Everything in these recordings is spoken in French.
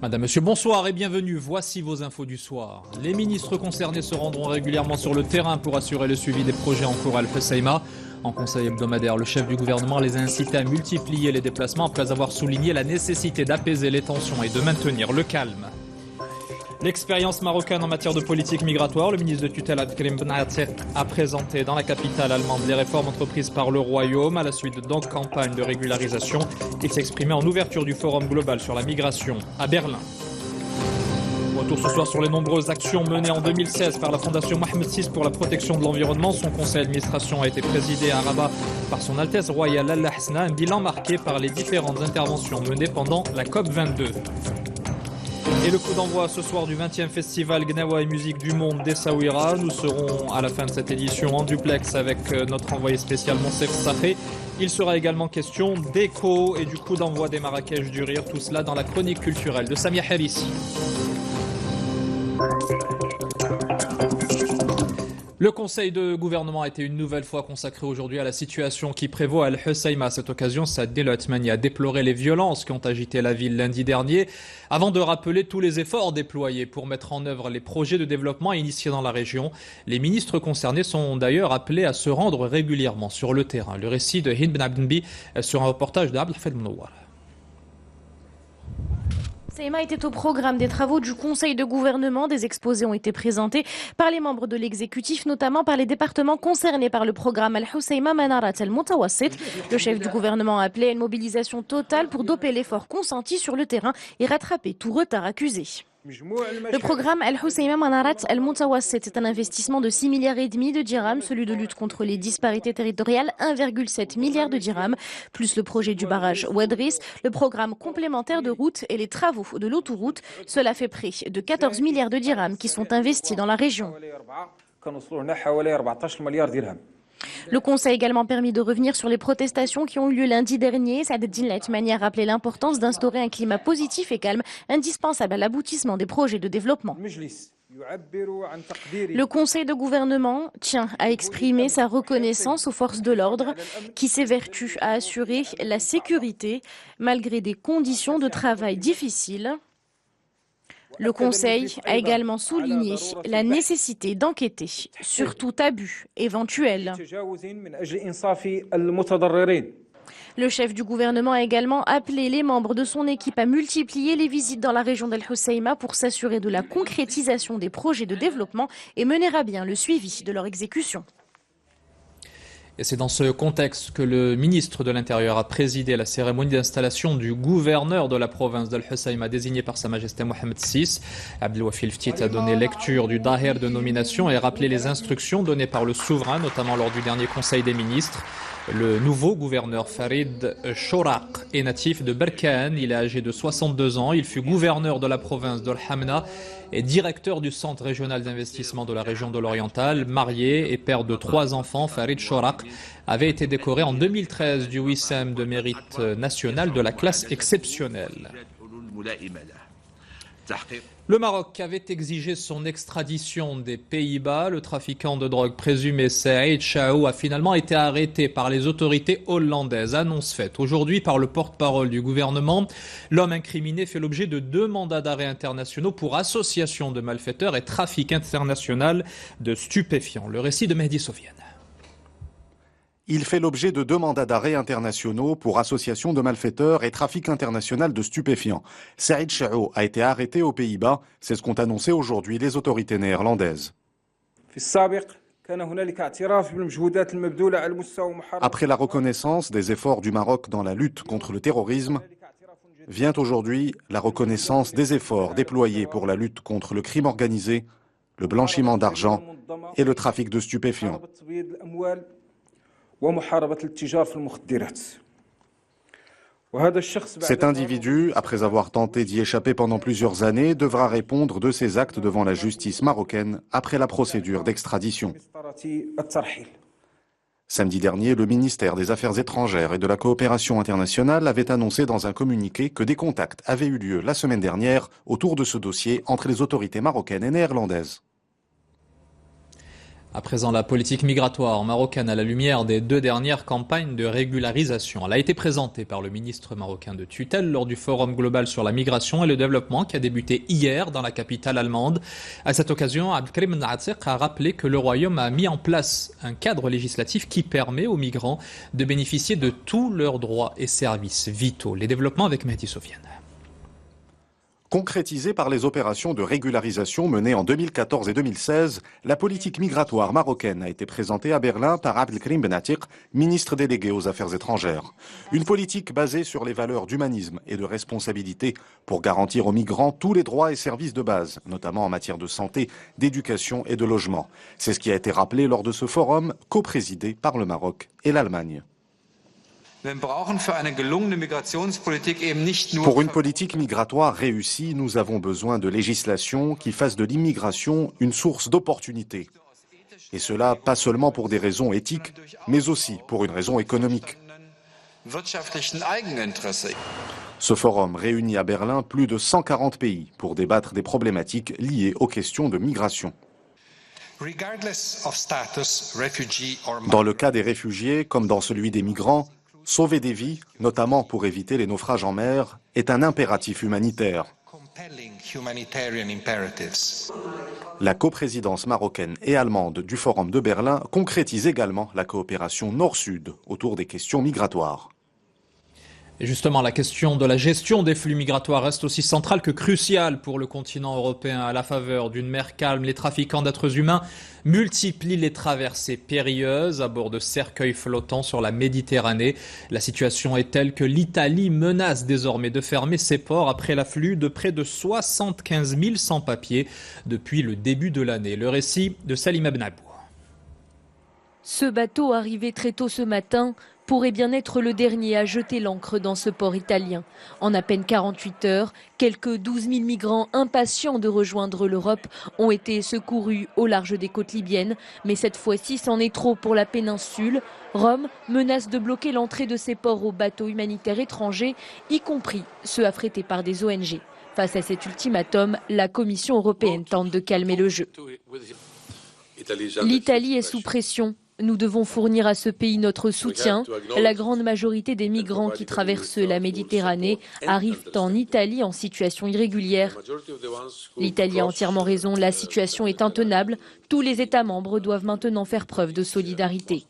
Madame, Monsieur, bonsoir et bienvenue. Voici vos infos du soir. Les ministres concernés se rendront régulièrement sur le terrain pour assurer le suivi des projets en cours à Al-Husseima. En conseil hebdomadaire, le chef du gouvernement les a incités à multiplier les déplacements après avoir souligné la nécessité d'apaiser les tensions et de maintenir le calme. L'expérience marocaine en matière de politique migratoire, le ministre de tutelle Abdelkrim Benattir a présenté dans la capitale allemande les réformes entreprises par le Royaume à la suite de longues campagnes de régularisation. Il s'exprimait en ouverture du forum global sur la migration à Berlin. Retour ce soir sur les nombreuses actions menées en 2016 par la Fondation Mohamed VI pour la protection de l'environnement. Son conseil d'administration a été présidé à Rabat par son Altesse Royale Al Hasna, un bilan marqué par les différentes interventions menées pendant la COP22. Et le coup d'envoi ce soir du 20e festival Gnawa et musique du monde d'Essaouira. Nous serons à la fin de cette édition en duplex avec notre envoyé spécial Monsef Safé. Il sera également question d'écho et du coup d'envoi des Marrakech du Rire. Tout cela dans la chronique culturelle de Samia Harissi. Le conseil de gouvernement a été une nouvelle fois consacré aujourd'hui à la situation qui prévaut à Al-Husseima. À cette occasion, Saadil Othmani a déploré les violences qui ont agité la ville lundi dernier, avant de rappeler tous les efforts déployés pour mettre en œuvre les projets de développement initiés dans la région. Les ministres concernés sont d'ailleurs appelés à se rendre régulièrement sur le terrain. Le récit de Hind Ben Abdenbi sur un reportage d'Abd Hafid Mounawar. Al-Husseima était au programme des travaux du Conseil de gouvernement. Des exposés ont été présentés par les membres de l'exécutif, notamment par les départements concernés par le programme Al-Husseima Manarat Al-Mutawassit. Le chef du gouvernement a appelé à une mobilisation totale pour doper l'effort consenti sur le terrain et rattraper tout retard accusé. Le programme Al-Husseima Manarat Al-Mutawassit est un investissement de 6,5 milliards de dirhams, celui de lutte contre les disparités territoriales 1,7 milliard de dirhams, plus le projet du barrage Ouadris, le programme complémentaire de route et les travaux de l'autoroute. Cela fait près de 14 milliards de dirhams qui sont investis dans la région. Le Conseil a également permis de revenir sur les protestations qui ont eu lieu lundi dernier. Saadetdine Othmani a rappelé l'importance d'instaurer un climat positif et calme, indispensable à l'aboutissement des projets de développement. Le Conseil de gouvernement tient à exprimer sa reconnaissance aux forces de l'ordre qui s'évertuent à assurer la sécurité malgré des conditions de travail difficiles. Le Conseil a également souligné la nécessité d'enquêter sur tout abus éventuel. Le chef du gouvernement a également appelé les membres de son équipe à multiplier les visites dans la région d'Al-Husseima pour s'assurer de la concrétisation des projets de développement et mener à bien le suivi de leur exécution. Et c'est dans ce contexte que le ministre de l'Intérieur a présidé la cérémonie d'installation du gouverneur de la province d'Al-Husseima désigné par Sa Majesté Mohamed VI. Abdelwafil Ftit a donné lecture du Daher de nomination et rappelé les instructions données par le souverain, notamment lors du dernier conseil des ministres. Le nouveau gouverneur Farid Choraq est natif de Berkane. Il est âgé de 62 ans. Il fut gouverneur de la province d'Al-Hamna et directeur du centre régional d'investissement de la région de l'Oriental. Marié et père de 3 enfants, Farid Choraq avait été décoré en 2013 du Wissem de mérite national de la classe exceptionnelle. Le Maroc avait exigé son extradition des Pays-Bas. Le trafiquant de drogue présumé Saïd Chaou a finalement été arrêté par les autorités hollandaises. Annonce faite aujourd'hui par le porte-parole du gouvernement. L'homme incriminé fait l'objet de 2 mandats d'arrêt internationaux pour association de malfaiteurs et trafic international de stupéfiants. Le récit de Mehdi Sofiane. Il fait l'objet de 2 mandats d'arrêt internationaux pour association de malfaiteurs et trafic international de stupéfiants. Saïd Chaou a été arrêté aux Pays-Bas. C'est ce qu'ont annoncé aujourd'hui les autorités néerlandaises. Après la reconnaissance des efforts du Maroc dans la lutte contre le terrorisme, vient aujourd'hui la reconnaissance des efforts déployés pour la lutte contre le crime organisé, le blanchiment d'argent et le trafic de stupéfiants. Cet individu, après avoir tenté d'y échapper pendant plusieurs années, devra répondre de ses actes devant la justice marocaine après la procédure d'extradition. Samedi dernier, le ministère des Affaires étrangères et de la coopération internationale avait annoncé dans un communiqué que des contacts avaient eu lieu la semaine dernière autour de ce dossier entre les autorités marocaines et néerlandaises. À présent, la politique migratoire marocaine à la lumière des 2 dernières campagnes de régularisation. Elle a été présentée par le ministre marocain de tutelle lors du Forum global sur la migration et le développement qui a débuté hier dans la capitale allemande. À cette occasion, Abdelkarim Ben Atik a rappelé que le Royaume a mis en place un cadre législatif qui permet aux migrants de bénéficier de tous leurs droits et services vitaux. Les développements avec Mehdi Sofiane. Concrétisée par les opérations de régularisation menées en 2014 et 2016, la politique migratoire marocaine a été présentée à Berlin par Abdelkarim Ben Atik, ministre délégué aux Affaires étrangères. Une politique basée sur les valeurs d'humanisme et de responsabilité pour garantir aux migrants tous les droits et services de base, notamment en matière de santé, d'éducation et de logement. C'est ce qui a été rappelé lors de ce forum, co-présidé par le Maroc et l'Allemagne. Pour une politique migratoire réussie, nous avons besoin de législation qui fasse de l'immigration une source d'opportunités. Et cela pas seulement pour des raisons éthiques, mais aussi pour une raison économique. Ce forum réunit à Berlin plus de 140 pays pour débattre des problématiques liées aux questions de migration. Dans le cas des réfugiés, comme dans celui des migrants, sauver des vies, notamment pour éviter les naufrages en mer, est un impératif humanitaire. La coprésidence marocaine et allemande du Forum de Berlin concrétise également la coopération nord-sud autour des questions migratoires. Et justement, la question de la gestion des flux migratoires reste aussi centrale que cruciale pour le continent européen. À la faveur d'une mer calme, les trafiquants d'êtres humains multiplient les traversées périlleuses à bord de cercueils flottants sur la Méditerranée. La situation est telle que l'Italie menace désormais de fermer ses ports après l'afflux de près de 75 000 sans-papiers depuis le début de l'année. Le récit de Salima Benabou. Ce bateau arrivé très tôt ce matin pourrait bien être le dernier à jeter l'ancre dans ce port italien. En à peine 48 heures, quelques 12 000 migrants impatients de rejoindre l'Europe ont été secourus au large des côtes libyennes. Mais cette fois-ci, c'en est trop pour la péninsule. Rome menace de bloquer l'entrée de ces ports aux bateaux humanitaires étrangers, y compris ceux affrétés par des ONG. Face à cet ultimatum, la Commission européenne tente de calmer le jeu. L'Italie est sous pression. Nous devons fournir à ce pays notre soutien. La grande majorité des migrants qui traversent la Méditerranée arrivent en Italie en situation irrégulière. L'Italie a entièrement raison, la situation est intenable. Tous les États membres doivent maintenant faire preuve de solidarité.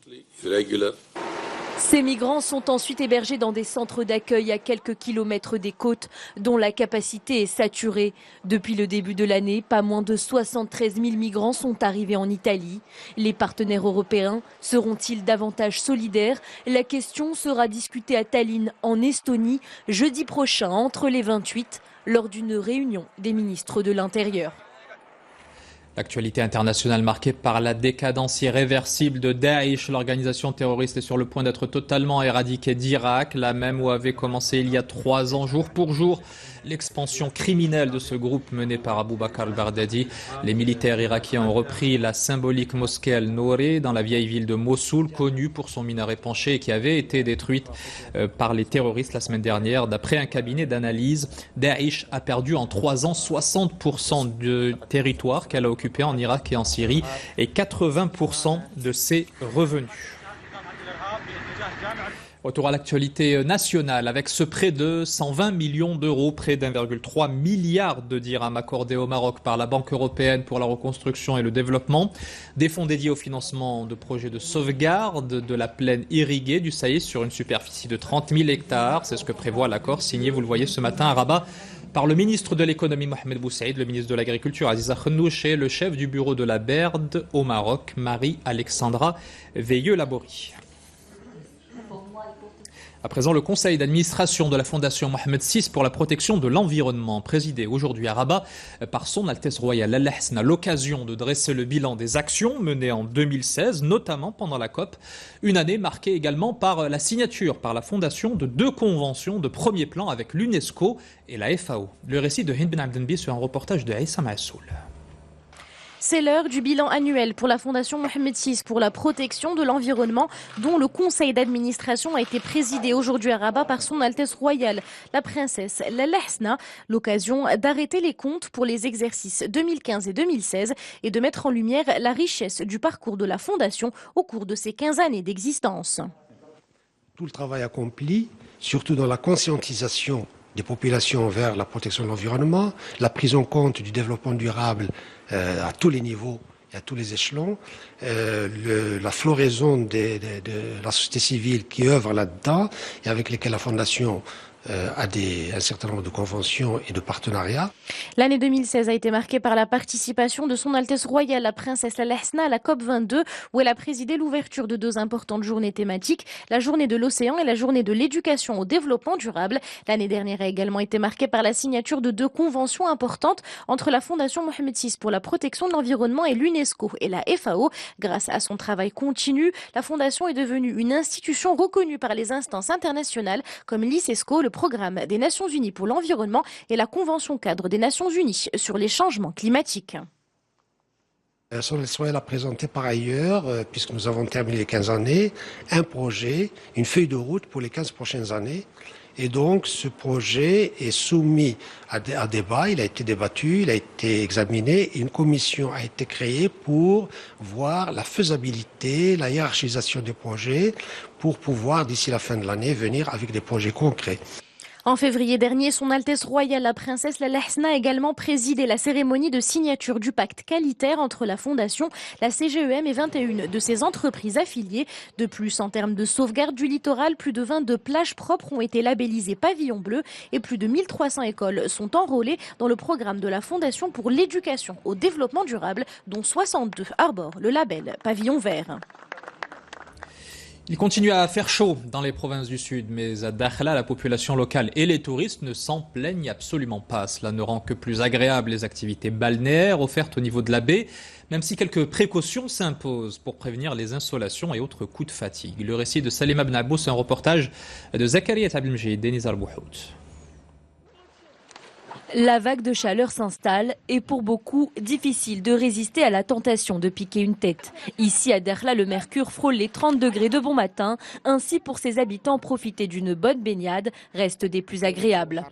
Ces migrants sont ensuite hébergés dans des centres d'accueil à quelques kilomètres des côtes, dont la capacité est saturée. Depuis le début de l'année, pas moins de 73 000 migrants sont arrivés en Italie. Les partenaires européens seront-ils davantage solidaires? La question sera discutée à Tallinn, en Estonie, jeudi prochain, entre les 28, lors d'une réunion des ministres de l'Intérieur. L'actualité internationale marquée par la décadence irréversible de Daesh, l'organisation terroriste est sur le point d'être totalement éradiquée d'Irak, la même où avait commencé il y a 3 ans, jour pour jour, l'expansion criminelle de ce groupe mené par Abu Bakr al-Baghdadi. Les militaires irakiens ont repris la symbolique mosquée Al-Nouri dans la vieille ville de Mossoul, connue pour son minaret penché et qui avait été détruite par les terroristes la semaine dernière. D'après un cabinet d'analyse, Daesh a perdu en 3 ans 60% du territoire qu'elle a occupé en Irak et en Syrie et 80% de ses revenus. Retour à l'actualité nationale avec ce prêt de 120 millions d'euros, près d'1,3 milliard de dirhams accordés au Maroc par la Banque européenne pour la reconstruction et le développement. Des fonds dédiés au financement de projets de sauvegarde de la plaine irriguée du Saïs sur une superficie de 30 000 hectares. C'est ce que prévoit l'accord signé, vous le voyez ce matin à Rabat, par le ministre de l'économie Mohamed Boussaïd, le ministre de l'agriculture Aziza Khenouch et le chef du bureau de la BERD au Maroc, Marie-Alexandra Veilleux-Laborie. À présent, le conseil d'administration de la Fondation Mohamed VI pour la protection de l'environnement, présidé aujourd'hui à Rabat par son Altesse royale Al Hassan, à l'occasion de dresser le bilan des actions menées en 2016, notamment pendant la COP, une année marquée également par la signature par la Fondation de 2 conventions de premier plan avec l'UNESCO et la FAO. Le récit de Hind Ben Abdenbi sur un reportage de Aïssa Maassoul. C'est l'heure du bilan annuel pour la Fondation Mohamed VI pour la protection de l'environnement, dont le conseil d'administration a été présidé aujourd'hui à Rabat par son Altesse royale, la princesse Lalla Hasna. L'occasion d'arrêter les comptes pour les exercices 2015 et 2016 et de mettre en lumière la richesse du parcours de la Fondation au cours de ses 15 années d'existence. Tout le travail accompli, surtout dans la conscientisation des populations vers la protection de l'environnement, la prise en compte du développement durable à tous les niveaux et à tous les échelons, la floraison de la société civile qui œuvre là-dedans et avec lesquelles la Fondation a un certain nombre de conventions et de partenariats. L'année 2016 a été marquée par la participation de son Altesse royale, la princesse Lalla Hasna, à la COP22, où elle a présidé l'ouverture de 2 importantes journées thématiques, la journée de l'océan et la journée de l'éducation au développement durable. L'année dernière a également été marquée par la signature de 2 conventions importantes entre la Fondation Mohamed VI pour la protection de l'environnement et l'UNESCO et la FAO. Grâce à son travail continu, la Fondation est devenue une institution reconnue par les instances internationales comme l'ICESCO, le Programme des Nations Unies pour l'environnement et la Convention cadre des Nations Unies sur les changements climatiques. Son Altesse royale a présenté par ailleurs, puisque nous avons terminé les 15 années, un projet, une feuille de route pour les 15 prochaines années. Et donc ce projet est soumis à débat, il a été débattu, il a été examiné. Et une commission a été créée pour voir la faisabilité, la hiérarchisation des projets, pour pouvoir d'ici la fin de l'année venir avec des projets concrets. En février dernier, son Altesse royale, la princesse Lalla Hasna, a également présidé la cérémonie de signature du pacte qualitaire entre la Fondation, la CGEM et 21 de ses entreprises affiliées. De plus, en termes de sauvegarde du littoral, plus de 22 plages propres ont été labellisées pavillon bleu et plus de 1300 écoles sont enrôlées dans le programme de la Fondation pour l'éducation au développement durable, dont 62 arborent le label pavillon vert. Il continue à faire chaud dans les provinces du sud, mais à Dakhla, la population locale et les touristes ne s'en plaignent absolument pas. Cela ne rend que plus agréable les activités balnéaires offertes au niveau de la baie, même si quelques précautions s'imposent pour prévenir les insolations et autres coups de fatigue. Le récit de Salima Bnabous, un reportage de Zakaria Tabilmjid, Denizar Bouhout. La vague de chaleur s'installe et pour beaucoup, difficile de résister à la tentation de piquer une tête. Ici à Dakhla, le mercure frôle les 30 degrés de bon matin. Ainsi, pour ses habitants, profiter d'une bonne baignade reste des plus agréables.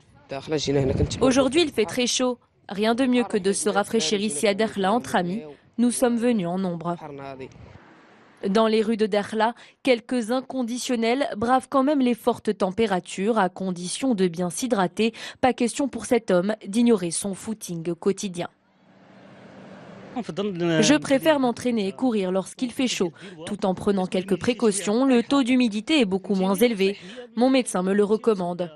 Aujourd'hui, il fait très chaud. Rien de mieux que de se rafraîchir ici à Dakhla entre amis. Nous sommes venus en nombre. Dans les rues de Dakhla, quelques inconditionnels bravent quand même les fortes températures à condition de bien s'hydrater. Pas question pour cet homme d'ignorer son footing quotidien. Je préfère m'entraîner et courir lorsqu'il fait chaud, tout en prenant quelques précautions. Le taux d'humidité est beaucoup moins élevé. Mon médecin me le recommande.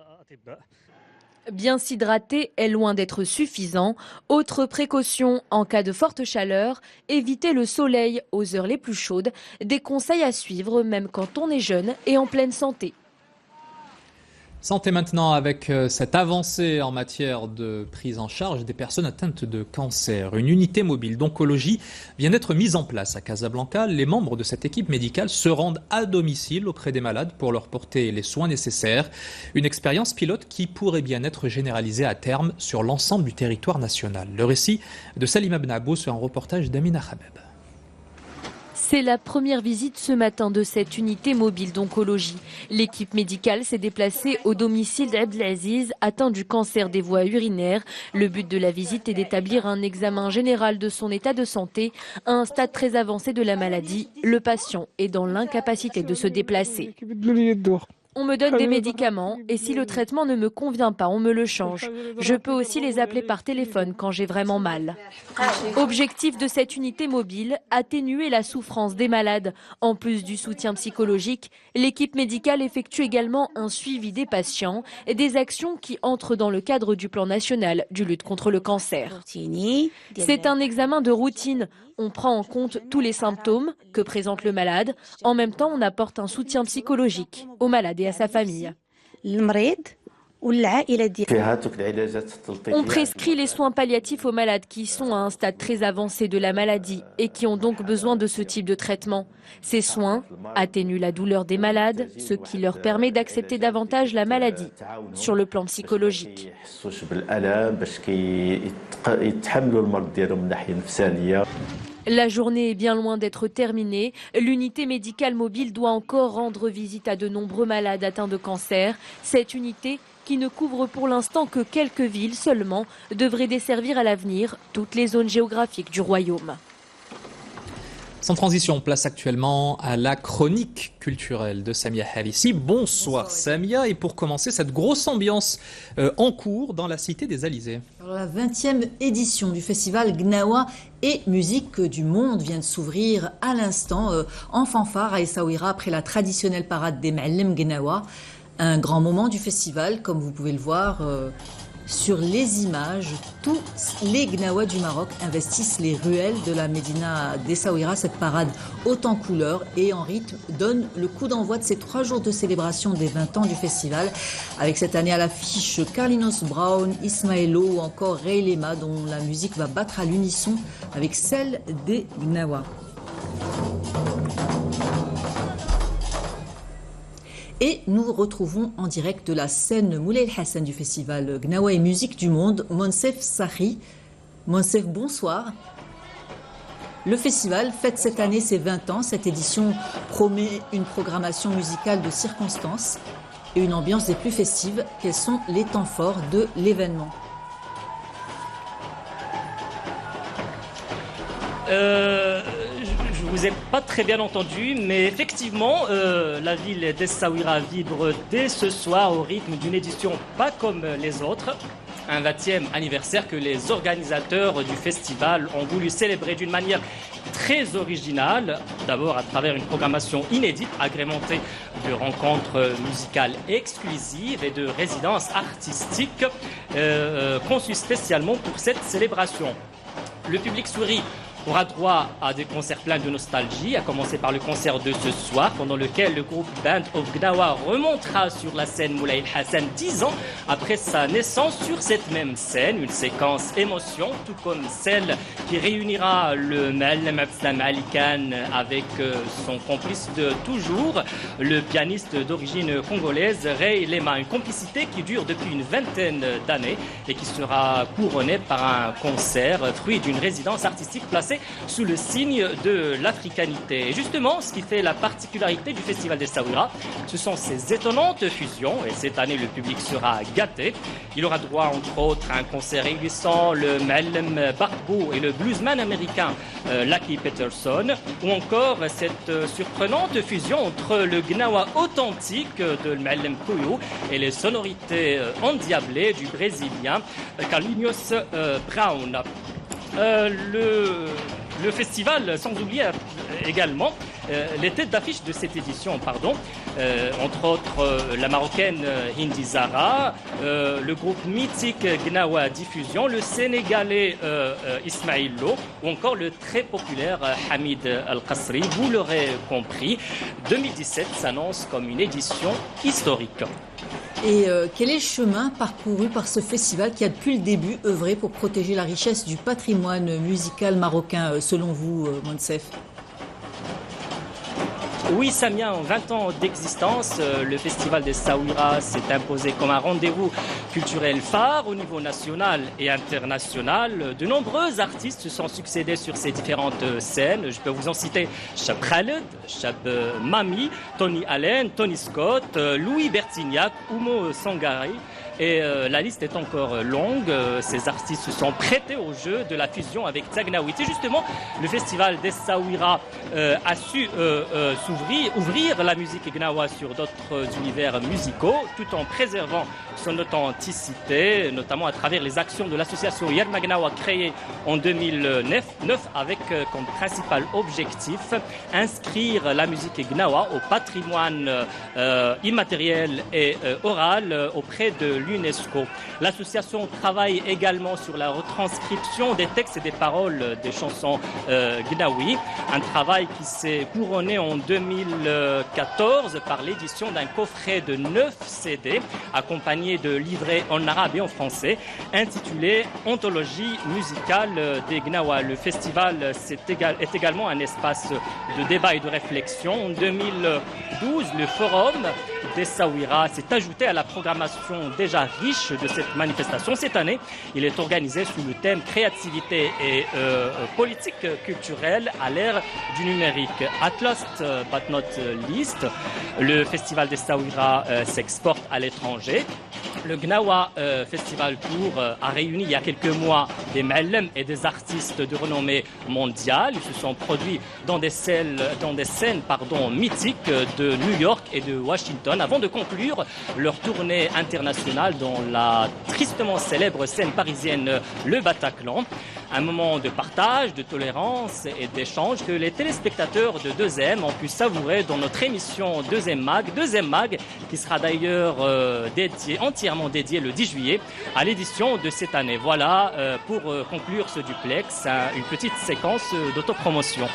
Bien s'hydrater est loin d'être suffisant. Autre précaution, en cas de forte chaleur, éviter le soleil aux heures les plus chaudes. Des conseils à suivre même quand on est jeune et en pleine santé. Santé maintenant avec cette avancée en matière de prise en charge des personnes atteintes de cancer. Une unité mobile d'oncologie vient d'être mise en place à Casablanca. Les membres de cette équipe médicale se rendent à domicile auprès des malades pour leur porter les soins nécessaires. Une expérience pilote qui pourrait bien être généralisée à terme sur l'ensemble du territoire national. Le récit de Salima Bnabous sur un reportage d'Amina Khabeb. C'est la première visite ce matin de cette unité mobile d'oncologie. L'équipe médicale s'est déplacée au domicile d'Abdelaziz, atteint du cancer des voies urinaires. Le but de la visite est d'établir un examen général de son état de santé. À un stade très avancé de la maladie, le patient est dans l'incapacité de se déplacer. On me donne des médicaments et si le traitement ne me convient pas, on me le change. Je peux aussi les appeler par téléphone quand j'ai vraiment mal. Objectif de cette unité mobile, atténuer la souffrance des malades. En plus du soutien psychologique, l'équipe médicale effectue également un suivi des patients et des actions qui entrent dans le cadre du plan national du lutte contre le cancer. C'est un examen de routine. On prend en compte tous les symptômes que présente le malade. En même temps, on apporte un soutien psychologique au malade et à sa famille. On prescrit les soins palliatifs aux malades qui sont à un stade très avancé de la maladie et qui ont donc besoin de ce type de traitement. Ces soins atténuent la douleur des malades, ce qui leur permet d'accepter davantage la maladie sur le plan psychologique. La journée est bien loin d'être terminée. L'unité médicale mobile doit encore rendre visite à de nombreux malades atteints de cancer. Cette unité, qui ne couvre pour l'instant que quelques villes seulement, devrait desservir à l'avenir toutes les zones géographiques du royaume. Sans transition, on place actuellement à la chronique culturelle de Samia Halissi. Bonsoir Samia, et pour commencer, cette grosse ambiance en cours dans la cité des Alizés. Alors, la 20e édition du festival Gnawa et musique du monde vient de s'ouvrir à l'instant en fanfare à Essaouira après la traditionnelle parade des Ma'allem Gnawa. Un grand moment du festival, comme vous pouvez le voir sur les images. Tous les Gnawa du Maroc investissent les ruelles de la Médina d'Essaouira. Cette parade haute en couleurs et en rythme donne le coup d'envoi de ces 3 jours de célébration des 20 ans du festival. Avec cette année à l'affiche Carlinhos Brown, Ismaëlo ou encore Ray Lema, dont la musique va battre à l'unisson avec celle des Gnawa. Et nous retrouvons en direct de la scène Moulay El Hassan du festival Gnawa et musique du monde, Monsef Sahri. Monsef, bonsoir. Le festival fête cette année ses 20 ans. Cette édition promet une programmation musicale de circonstance et une ambiance des plus festives. Quels sont les temps forts de l'événement ? Je vous ai pas très bien entendu, mais effectivement, la ville d'Essaouira vibre dès ce soir au rythme d'une édition pas comme les autres. Un 20e anniversaire que les organisateurs du festival ont voulu célébrer d'une manière très originale. D'abord à travers une programmation inédite, agrémentée de rencontres musicales exclusives et de résidences artistiques conçues spécialement pour cette célébration. Le public sourit aura droit à des concerts pleins de nostalgie, à commencer par le concert de ce soir, pendant lequel le groupe Band of Gnawa remontera sur la scène Moulay El Hassan 10 ans après sa naissance sur cette même scène. Une séquence émotion, tout comme celle qui réunira le Ma'allem Abdeslam Ali Khan avec son complice de toujours, le pianiste d'origine congolaise Ray Lema. Une complicité qui dure depuis une vingtaine d'années et qui sera couronnée par un concert, fruit d'une résidence artistique placée sous le signe de l'africanité. Et justement, ce qui fait la particularité du festival d'Essaouira, ce sont ces étonnantes fusions. Et cette année, le public sera gâté. Il aura droit, entre autres, à un concert réunissant le Ma'allem Barbou et le bluesman américain Lucky Peterson, ou encore cette surprenante fusion entre le Gnawa authentique de Ma'allem Kouyou et les sonorités endiablées du brésilien Carlinhos Brown. Le festival, sans oublier également les têtes d'affiche de cette édition, entre autres la marocaine Hindi Zara, le groupe mythique Gnawa Diffusion, le sénégalais Ismaëlo ou encore le très populaire Hamid Al-Qasri. Vous l'aurez compris, 2017 s'annonce comme une édition historique. Et quel est le chemin parcouru par ce festival qui a depuis le début œuvré pour protéger la richesse du patrimoine musical marocain, selon vous, Monsef ? Oui, Samia, en 20 ans d'existence, le festival d'Essaouira s'est imposé comme un rendez-vous culturel phare au niveau national et international. De nombreux artistes se sont succédés sur ces différentes scènes. Je peux vous en citer Chab Khaled, Chab Mami, Tony Allen, Tony Scott, Louis Bertignac, Oumo Sangari. Et la liste est encore longue. Ces artistes se sont prêtés au jeu de la fusion avec Tagnaoui. Et justement, le festival d'Essaouira a su ouvrir la musique Gnawa sur d'autres univers musicaux, tout en préservant son authenticité, notamment à travers les actions de l'association Yerma Gnawa créée en 2009 avec comme principal objectif inscrire la musique Gnawa au patrimoine immatériel et oral auprès de l'UNESCO. L'association travaille également sur la retranscription des textes et des paroles des chansons gnawi, un travail qui s'est couronné en 2014 par l'édition d'un coffret de 9 CD accompagné de livrets en arabe et en français intitulé Anthologie musicale des Gnawa. Le festival est également un espace de débat et de réflexion. En 2012, le forum d'Essaouira s'est ajouté à la programmation déjà riche de cette manifestation. Cette année, il est organisé sous le thème créativité et politique culturelle à l'ère du numérique. At last but not least, le festival d'Essaouira s'exporte à l'étranger. Le Gnawa Festival Tour a réuni il y a quelques mois des ma'allem et des artistes de renommée mondiale. Ils se sont produits dans des scènes mythiques de New York et de Washington avant de conclure leur tournée internationale dans la tristement célèbre scène parisienne Le Bataclan. Un moment de partage, de tolérance et d'échange que les téléspectateurs de 2M ont pu savourer dans notre émission Deuxième Mag qui sera d'ailleurs entièrement dédiée le 10 juillet à l'édition de cette année. Voilà pour conclure ce duplex, une petite séquence d'autopromotion.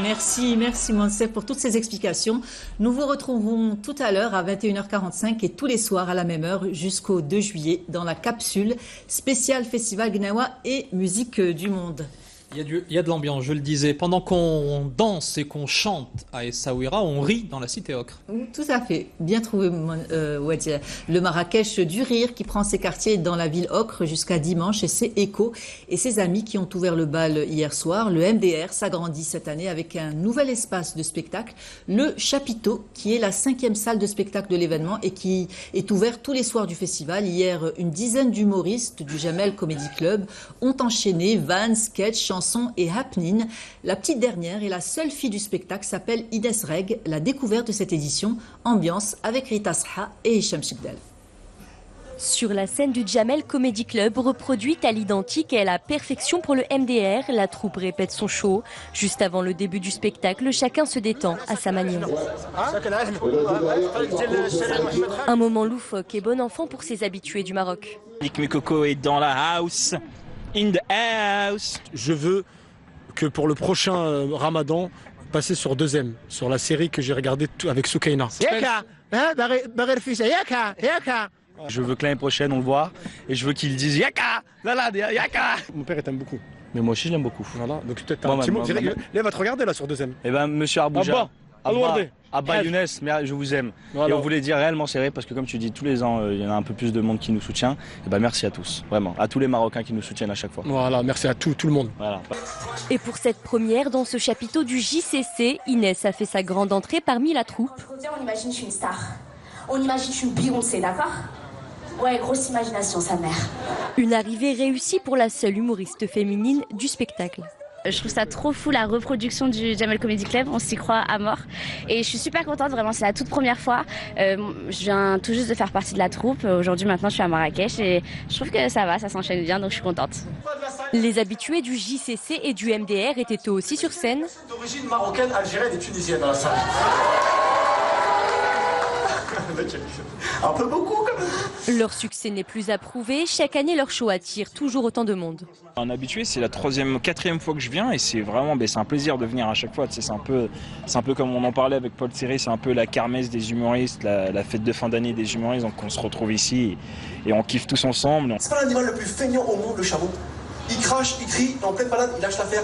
Merci Monsef pour toutes ces explications. Nous vous retrouvons tout à l'heure à 21h45 et tous les soirs à la même heure jusqu'au 2 juillet dans la capsule spéciale Festival Gnawa et musique du monde. Il y a de l'ambiance, je le disais. Pendant qu'on danse et qu'on chante à Essaouira, on rit dans la cité ocre. Tout à fait. Bien trouvé, Wadia. Le Marrakech du rire qui prend ses quartiers dans la ville ocre jusqu'à dimanche et ses échos et ses amis qui ont ouvert le bal hier soir. Le MDR s'agrandit cette année avec un nouvel espace de spectacle, le Chapiteau, qui est la 5e salle de spectacle de l'événement et qui est ouvert tous les soirs du festival. Hier, une dizaine d'humoristes du Jamel Comedy Club ont enchaîné vannes, sketchs, chansons et happening. La petite dernière et la seule fille du spectacle s'appelle Inès Reg. La découverte de cette édition, ambiance avec Rita Sha et Hicham Chikdal. Sur la scène du Jamel Comedy Club, reproduite à l'identique et à la perfection pour le MDR, la troupe répète son show. Juste avant le début du spectacle, chacun se détend à sa manière. Un moment loufoque et bon enfant pour ses habitués du Maroc. Nick Mekoko est dans la house. In the house. Je veux que pour le prochain Ramadan, passer sur 2M, sur la série que j'ai regardée avec Soukaina. Je veux que l'année prochaine on le voit et je veux qu'il dise Yaka, Yaka. Mon père t'aime beaucoup. Mais moi aussi je l'aime beaucoup. Voilà, donc peut-être un petit mot. Il va te regarder là sur 2M. Eh ben monsieur Arbouja. Abba Younes, mais je vous aime. Voilà. Et on voulait dire réellement serré parce que comme tu dis, tous les ans, il y en a un peu plus de monde qui nous soutient. Et ben merci à tous, vraiment, à tous les Marocains qui nous soutiennent à chaque fois. Voilà, merci à tout le monde. Voilà. Et pour cette première, dans ce chapiteau du JCC, Inès a fait sa grande entrée parmi la troupe. On imagine que je suis une star. On imagine que je suis une Beyoncé, d'accord ? Ouais, grosse imagination, sa mère. Une arrivée réussie pour la seule humoriste féminine du spectacle. Je trouve ça trop fou, la reproduction du Jamel Comedy Club, on s'y croit à mort. Et je suis super contente, vraiment, c'est la toute première fois. Je viens tout juste de faire partie de la troupe. Aujourd'hui, maintenant, je suis à Marrakech et je trouve que ça va, ça s'enchaîne bien, donc je suis contente. Les habitués du JCC et du MDR étaient eux aussi sur scène. D'origine marocaine, algérienne et tunisienne dans la salle. Un peu beaucoup quand même. Leur succès n'est plus à prouver. Chaque année, leur show attire toujours autant de monde. Un habitué, c'est la 4e fois que je viens et c'est vraiment, c'est un plaisir de venir à chaque fois. C'est un peu comme on en parlait avec Paul Thierry, c'est un peu la kermesse des humoristes, la fête de fin d'année des humoristes. Donc on se retrouve ici et on kiffe tous ensemble. C'est pas l'animal le plus feignant au monde, le chameau. Il crache, il crie, et en pleine balade, il lâche l'affaire.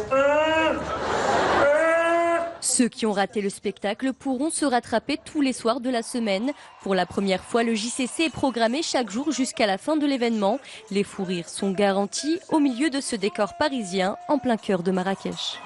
Ceux qui ont raté le spectacle pourront se rattraper tous les soirs de la semaine. Pour la première fois, le JCC est programmé chaque jour jusqu'à la fin de l'événement. Les fous rires sont garantis au milieu de ce décor parisien en plein cœur de Marrakech.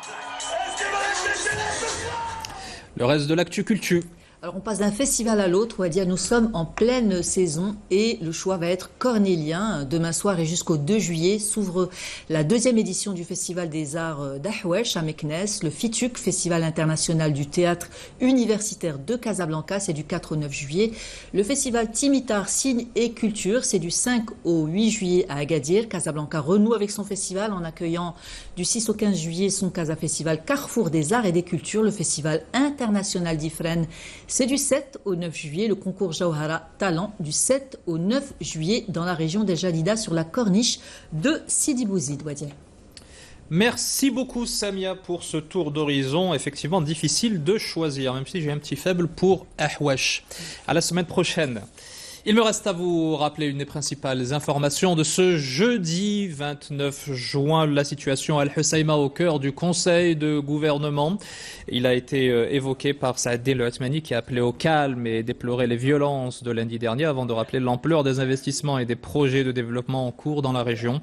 Le reste de l'actu culture. Alors on passe d'un festival à l'autre, on va dire nous sommes en pleine saison et le choix va être cornélien. Demain soir et jusqu'au 2 juillet s'ouvre la 2e édition du Festival des Arts d'Ahwesh à Meknès, le FITUC, Festival international du théâtre universitaire de Casablanca, c'est du 4 au 9 juillet. Le festival Timitar, Signes et Culture, c'est du 5 au 8 juillet à Agadir. Casablanca renoue avec son festival en accueillant du 6 au 15 juillet son Casa Festival Carrefour des Arts et des Cultures, le Festival international d'Ifrane C'est du 7 au 9 juillet, le concours Jawhara Talent du 7 au 9 juillet dans la région des Jalida sur la corniche de Sidi Bouzid. Wadiel. Merci beaucoup Samia pour ce tour d'horizon. Effectivement difficile de choisir, même si j'ai un petit faible pour Ahwash. À la semaine prochaine. Il me reste à vous rappeler une des principales informations de ce jeudi 29 juin. La situation à Al-Husayma au cœur du Conseil de gouvernement. Il a été évoqué par Saad El Othmani qui a appelé au calme et déploré les violences de lundi dernier avant de rappeler l'ampleur des investissements et des projets de développement en cours dans la région.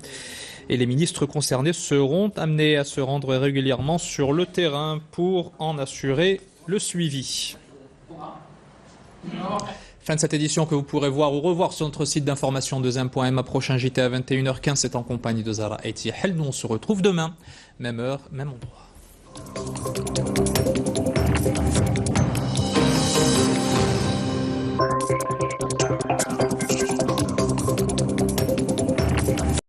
Et les ministres concernés seront amenés à se rendre régulièrement sur le terrain pour en assurer le suivi. Fin de cette édition que vous pourrez voir ou revoir sur notre site d'information 2M.ma. Prochain JT à 21h15, c'est en compagnie de Zara Etiehel. Nous on se retrouve demain, même heure, même endroit.